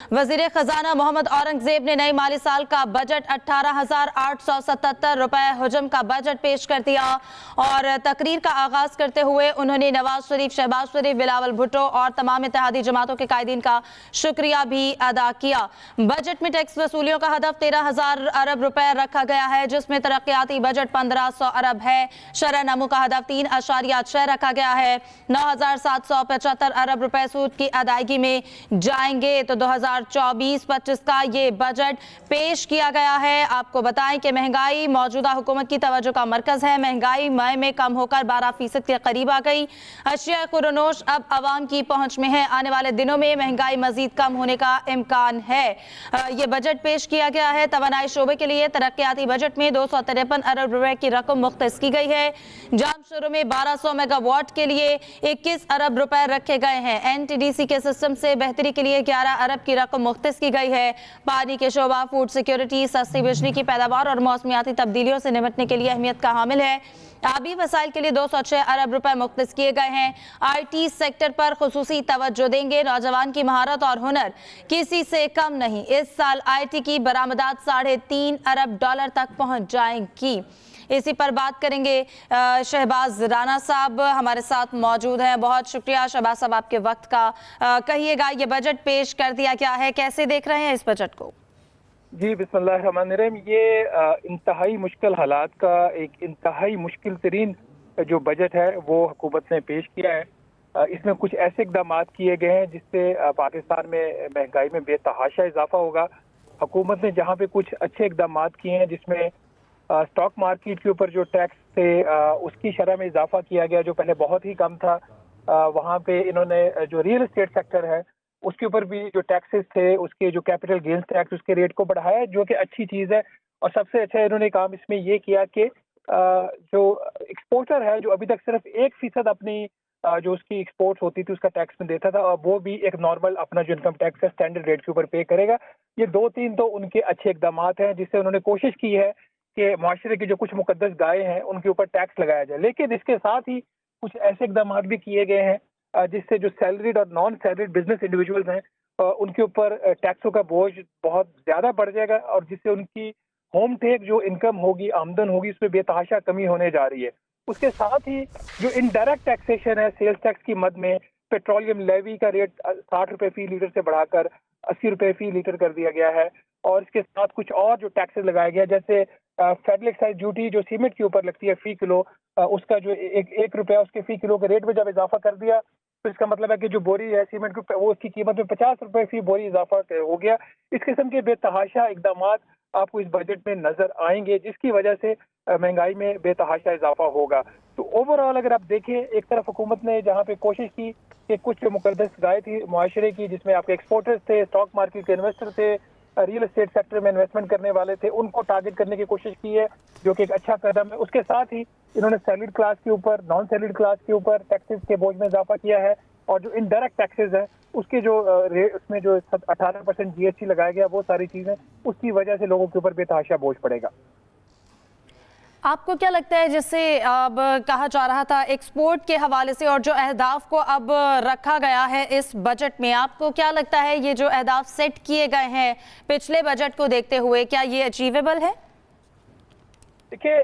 वजीर खजाना मोहम्मद औरंगजेब ने नई माली साल का बजट 18,877 रुपए हुजम का बजट पेश कर दिया और तकरीर का आगाज करते हुए उन्होंने नवाज शरीफ, शहबाज शरीफ, बिलावल भुट्टो और तमाम इत्तेहादी जमातों के कायदीन का शुक्रिया भी अदा किया। बजट में टैक्स वसूलियों का हदफ 13,000 अरब रुपए रखा गया है, जिसमें तरक्याती बजट 1,500 अरब है। शरह नमू का हदफ 3.6 रखा गया है। 9,775 अरब रुपए सूद की अदायगी में जाएंगे। तो 2024-25 का ये बजट पेश किया गया है। आपको बताएं कि महंगाई मौजूदा हुकूमत की तवज्जो का मरकज है। महंगाई मई में कम होकर 12% के करीब आ गई। अशिया खुरनोश अब आवाम की पहुंच में है। आने वाले दिनों में महंगाई मजीद कम होने का इम्कान है। ये बजट पेश किया गया है। तवानाई शोबे के लिए तरक्याती बजट में 253 अरब रुपए की रकम मुख्तस की गई है। जाम शुरू में 1200 मेगावाट के लिए 21 अरब रुपए रखे गए हैं। NTDC के सिस्टम से बेहतरी के लिए 11 अरब की रकम मुख्तस की गई है। पानी के शोबा, फूड सिक्योरिटी, सस्ती बिजली की पैदावार और मौसमियाती तब्दीलियों से निपटने के लिए अहमियत का हामिल है। आबी वसाइल के लिए 206 अरब रुपए मुख्तस किए गए हैं। IT सेक्टर पर खुसूसी तवज्जो देंगे। नौजवान की महारत और हुनर किसी से कम नहीं। इस साल IT की बरामदात $3.5 अरब तक पहुंच जाएंगी। इसी पर बात करेंगे। शहबाज राना साहब हमारे साथ मौजूद हैं। बहुत शुक्रिया शहबाज साहब आपके वक्त का। कहिएगा, ये बजट पेश कर दिया गया है, कैसे देख रहे हैं इस बजट को? जी बिस्मिल्लाहिर्रहमानिर्रहीम। ये इंतहाई मुश्किल हालात का एक इंतहाई मुश्किल तरीन जो बजट है वो हुकूमत ने पेश किया है। इसमें कुछ ऐसे इकदाम किए गए हैं जिससे पाकिस्तान में महंगाई में बेतहाशा इजाफा होगा। हुकूमत ने जहाँ पे कुछ अच्छे इकदाम किए हैं, जिसमें स्टॉक मार्केट के ऊपर जो टैक्स थे उसकी शरह में इजाफा किया गया जो पहले बहुत ही कम था। वहाँ पे इन्होंने जो रियल एस्टेट सेक्टर है उसके ऊपर भी जो टैक्सेस थे, उसके जो कैपिटल गेन्स टैक्स, उसके रेट को बढ़ाया, जो कि अच्छी चीज़ है। और सबसे अच्छा इन्होंने काम इसमें ये किया कि जो एक्सपोर्टर है जो अभी तक सिर्फ 1% अपनी जो उसकी एक्सपोर्ट्स होती थी उसका टैक्स में देता था, और वो भी एक नॉर्मल अपना जो इनकम टैक्स है स्टैंडर्ड रेट के ऊपर पे करेगा। ये 2-3 तो उनके अच्छे इकदाम हैं जिससे उन्होंने कोशिश की है कि माशरे की जो कुछ मुकद्दस गायें हैं उनके ऊपर टैक्स लगाया जाए। लेकिन इसके साथ ही कुछ ऐसे इकदाम भी किए गए हैं जिससे जो सैलरीड और नॉन सैलरीड बिजनेस इंडिविजुअल्स हैं उनके ऊपर टैक्सों का बोझ बहुत ज़्यादा बढ़ जाएगा, और जिससे उनकी होम टेक जो इनकम होगी, आमदन होगी, उसमें बेतहाशा कमी होने जा रही है। उसके साथ ही जो इनडायरेक्ट टैक्सेशन है, सेल्स टैक्स की मद में पेट्रोलियम लेवी का रेट 60 रुपये फी लीटर से बढ़ाकर 80 रुपये फी लीटर कर दिया गया है। और इसके साथ कुछ और जो टैक्सेस लगाया गया, जैसे फेडरल एक्साइज ड्यूटी जो सीमेंट के ऊपर लगती है फी किलो, उसका जो एक रुपया उसके फी किलो के रेट में जब इजाफा कर दिया तो इसका मतलब है कि जो बोरी है सीमेंट की वो उसकी कीमत में 50 रुपये फी बोरी इजाफा हो गया। इस किस्म के बेतहाशा इकदाम आपको इस बजट में नजर आएंगे, जिसकी वजह से महंगाई में बेतहाशा इजाफा होगा। तो ओवरऑल अगर आप देखें, एक तरफ हुकूमत ने जहाँ पे कोशिश की कि कुछ जो मुकद्दस गाय थी मुआशरे की, जिसमें आपके एक्सपोर्टर्स थे, स्टॉक मार्केट के इन्वेस्टर थे, रियल एस्टेट सेक्टर में इन्वेस्टमेंट करने वाले थे, उनको टारगेट करने की कोशिश की है, जो कि एक अच्छा कदम है। उसके साथ ही इन्होंने सैलरीड क्लास के ऊपर, नॉन सैलरीड क्लास के ऊपर टैक्सेस के बोझ में इजाफा किया है, और जो इनडायरेक्ट टैक्सेस है उसके जो उसमें जो 18% GST लगाया गया, वो सारी चीजें उसकी वजह से लोगों के ऊपर बेतहाशा बोझ पड़ेगा। आपको क्या लगता है, जिससे अब कहा जा रहा था एक्सपोर्ट के हवाले से और जो अहदाफ को अब रखा गया है इस बजट में, आपको क्या लगता है ये जो अहदाफ सेट किए गए हैं पिछले बजट को देखते हुए, क्या ये अचीवेबल है? देखिए